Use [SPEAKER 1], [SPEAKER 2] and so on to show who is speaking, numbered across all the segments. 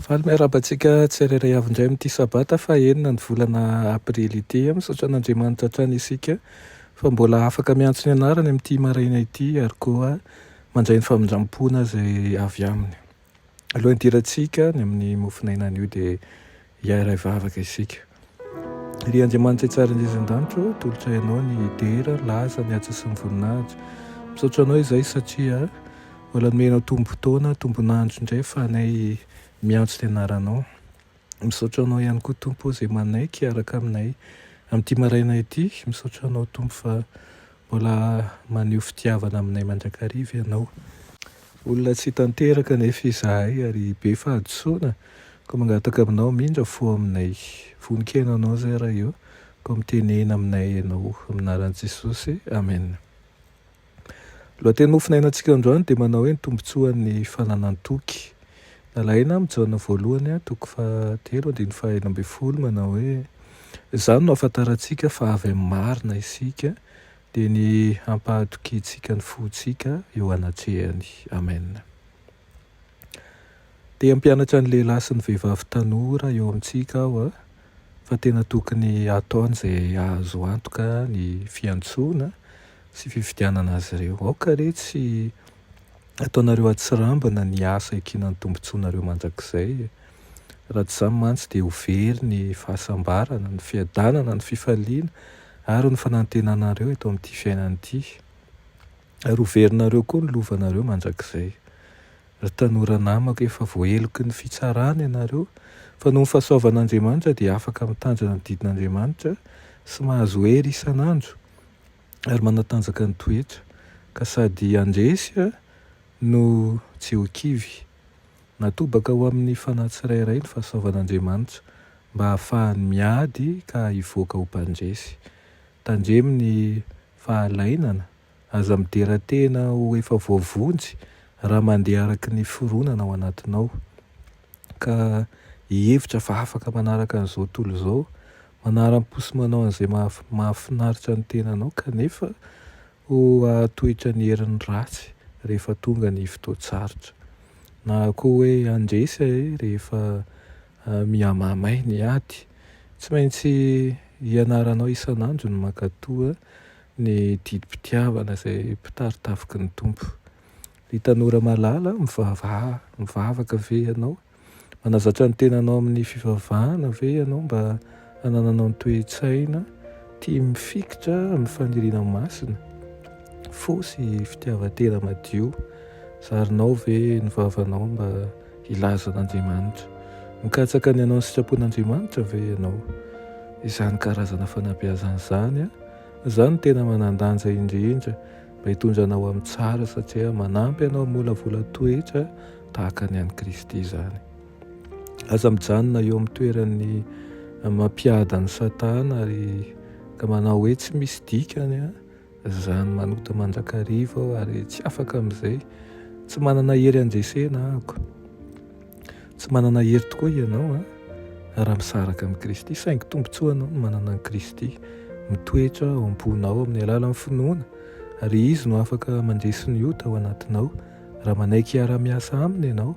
[SPEAKER 1] Faly miarabantsika tsirairay avy indray amin'ity sabata fa enina ny volana aprily ity. Misaotra an'Andriamanitra hatrany isika fa mbola afaka miantso ny anarany amin'ity maraina ity ary koa mandray ny famindram-pona izay avy aminy. Alohan'ny hidirantsika ny amin'ny mofinainana io dia hiaray vavaka isika. Ry Andriamanitra tsara indrisan-danitro, tolotra ianao ny dera, laza, ny atsa sy ny voninahitra. Misaotra anao izay satria mbola nomenao tombo-taona, tombonandro indray fa nay miantso ny anaranao. Misaotra anao ihany koa Tompo izay manaiky araka aminay amin'ity maraina ity. Misaotra anao Tompo fa mbola maneho fitiavana aminay mandrakariva ianao. Olona tsy tanteraka nefa izahay ary be fahadisoana ko mangataka aminao mindra fo aminay. Voninkenanao izay raha eo ko mitenena aminay ianao aminaran'i Jesosy. Amen. Lohateny mofinainantsika androany dia manao hoe ny tombotsoan'ny fananan-toky. Nalaina mijaona voalohany toko 3:1-12 manao hoe izany no ahafantarantsika fa avy amin'ny marina isika dia ny hampahatokintsika ny fontsika eo anatrehany. Amen. Dia hampianatra ny lehilahy sy ny vehivavy tanora eo amintsika aho fa tena tokony ataony izay azo antoka ny fiantsoana sy fifidianana azy ireo. Aoka re tsy ataonareo atsirambana ny asa ekinan'ny tombontsoanareo mandrakizay. Raha tsy izany mantsy dia ho very ny fahasambarana, ny fiadanana, ny fifaliana ary ny fanantenanareo eto amin'ity fiainana ity. Ary ho verinareo koa ny lovanareo mandrakizay. Ry tanora namako efa voaheloky ny fitsarana ianareo fa noho ny fahasoavan'Andriamanitra dia afaka mitandrina ny didin'Andriamanitra sy mahazo hery isan'andro ary manatanjaka ny toetra ka sady andresy no tsy ho kivy. Natobaka ho amin'ny fanahy tsirairay ny fahasoavan'Andriamanitra mba hahafahany miady ka hivoaka ho mpandresy. Tandremo ny fahalainana aza midera tena ho efa voavonjy raha mandeha araky ny fironana ao anatinao. Ka hihevitra fa afaka manaraka an'izao tontolo izao, manara-posy manao an'izay mahafinaritra ny tenanao kanefa ho ahatoetra ny herin'ny ratsy rehefa tonga ny fotoan-tsarotra. Na koa hoe andresy rehefa mihamamay ny ady. Tsy maintsy hianaranao isan'andro ny mankatoa ny didim-pitiavana izay mpitaritafika ny Tompo. Ry tanora malala, mivavaka ve ianao? Manazatra ny tenanao amin'ny fivavahana ve ianao mba hanananao ny toe-tsaina tia mifikitra amin'ny faniriana masina? Fosy fitiavan-tena madio. Zarinao ve ny vavanao mba hilaza an'Andriamanitra? Mikatsaka ny ianao ny sitrapon'Andriamanitra ve ianao? Izany karazana fanabeazana izany izany tena manan-danja indrindra mba hitondranao amin'ny tsara satria manampy ianao molavola toetra tahaka ny an'i Kristy izany. Aza mijanona eo amin'ny toeran'ny mampiada ny Satana ary ka manao hoe tsy misy dikany izany manota mandrakariva aho ary tsy afaka amin'izay. Tsy manana hery andresena ahako. Tsy manana hery tokoa ianao raha misaraka amin'ny Kristy. Saingy tombontsoanao no manana an'i Kristy mitoetra ao am-ponao amin'ny alalan'ny finoana ary izy no afaka mandresy ny ota ao anatinao raha manaiky hiara-miasa aminy ianao.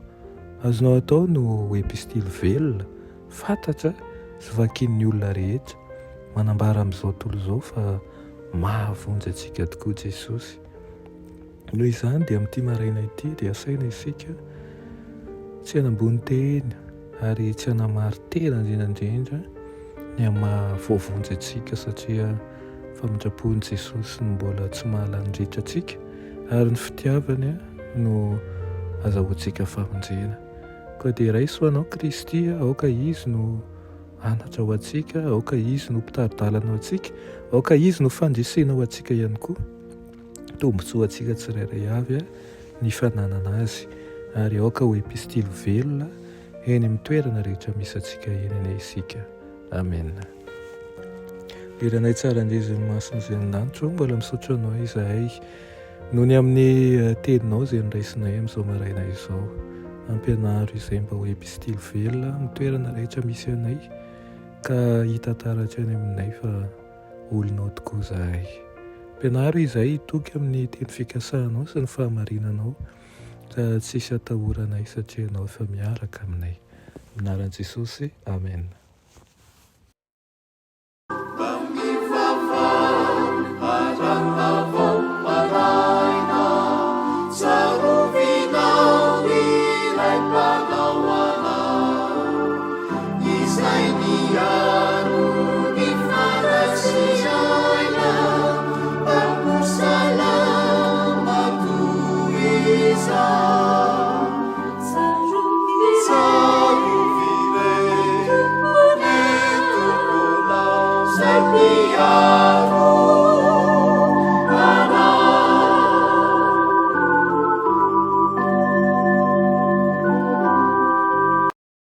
[SPEAKER 1] Azonao atao no ho epistily velona, fantatra sy vakian'ny olona rehetra, manambara amin'izao tontolo izao fa mahavonjy antsika tokoa Jesosy. Noho izany dia amin'ity maraina ity dia asaina isika tsy hanambony teny ary tsy hanamary tena indrindrandrindra ny mahavoavonjy antsika satria famindrapon'i Jesosy no mbola tsy mahalany-dritra antsika ary ny fitiavany no azahoantsika famonjena. Koa dia raisoanao Kristy, aoka izy no anatra ho antsika, aoka izy no mpitaridalana ho antsika, aoka izy no fandresena ho antsika ihany koa. Tombotsoa antsika tsirairay avy ny fananana azy ary aoka ho epistily velona eny amin'ny toerana rehetra misy antsika eny isika. Amen. Iranay tsara indrindra masina izay ny-danitro, mbola misaotra anao izahay noho ny amin'ny teninao izay niraisinay amin'izao maraina izao. Ampianaro izay mba ho epistily velona amin'ny toerana rehetra misy anay ka hita taratra any aminay fa olonao tokoa zahay. Mpianaro izay toky amin'ny teny fikasanao sy ny fahamarinanao, ka tsisy atahoranay satria ianao efa miaraka aminay. Anaran'i Jesosy, amen.
[SPEAKER 2] Sabata.